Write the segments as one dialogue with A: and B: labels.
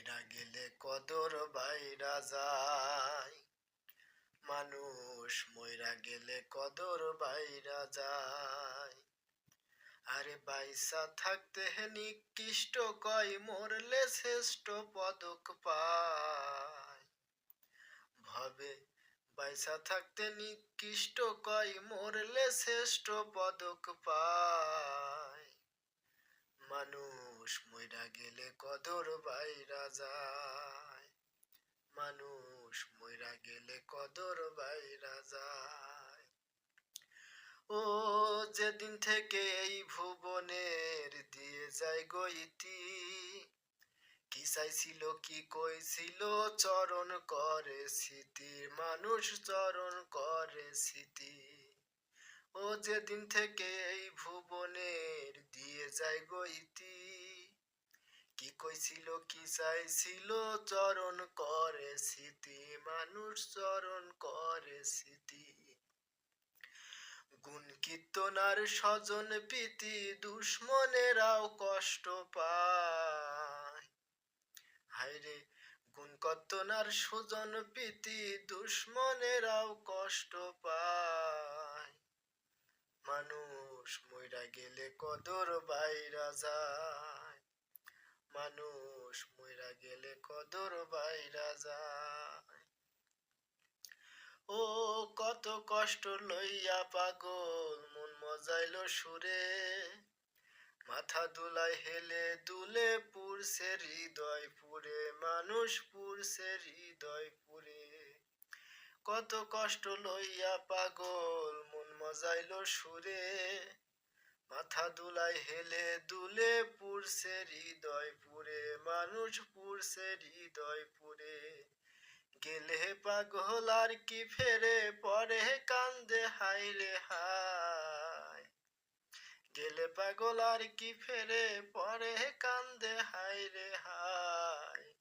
A: মইরা গেলে কদর বাইরা যায়। মানুষ মইরা গেলে কদর বাইরা যায়। আরে বাইসা থাকতে নিকৃষ্ট কয়, মরলে শ্রেষ্ঠ পদক পায়। ভবে বাইসা থাকতে নিকৃষ্ট কয়, মরলে শ্রেষ্ঠ পদক পায়। মানুষ মইরা গেলে কদর বাইরা যায়। মানুষ মইরা গেলে কদর বাইরা যায়। ও যেদিন থেকে এই ভুবনের দিয়ে যায় গইতি, কি চাইছিল কি কইছিল চরণ করে স্মৃতি, মানুষ চরণ করে স্মৃতি। ও যেদিন থেকে এই ভুবনের দিয়ে যায় গইতি, কি কইছিল কি চাইছিল চরণ করে স্মৃতি, মানুষ চরণ করে স্মৃতি। গুণ কীর্তনার স্বজন প্রীতি দুশ্মনেরাও কষ্ট পায়। হায়রে গুণ কীর্তনার স্বজন প্রীতি দুশ্মনেরাও কষ্ট পায়। মানুষ মইরা গেলে কদর বাইরা যায়। মানুষ মইরা গেলে কদর বাইরা যায়। ও কত কষ্ট লইয়া পাগল মন মজাইলো সুরে, মাথা দুলাই হেলে দুলে পুরছে হৃদয় পুরে, মানুষ পুরছে হৃদয় পুরে। কত কষ্ট লইয়া পাগল মন মজাইলো সুরে, মাথা দুলাই হেলে দুলে পুরছে হৃদয় পুরে, মানুষ পুরছে হৃদয় পুরে। গেলে পাগল আর কি ফেরে, পরে কান্দে হায়রে হায়। গেলে পাগল আর কি ফেরে, পরে কান্দে হায়রে হায়।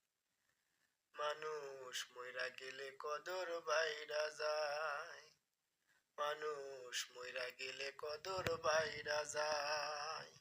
A: মানুষ মইরা গেলে কদর বাইরা যায়। মানুষ মইরা গেলে কদর বাইরা যায়।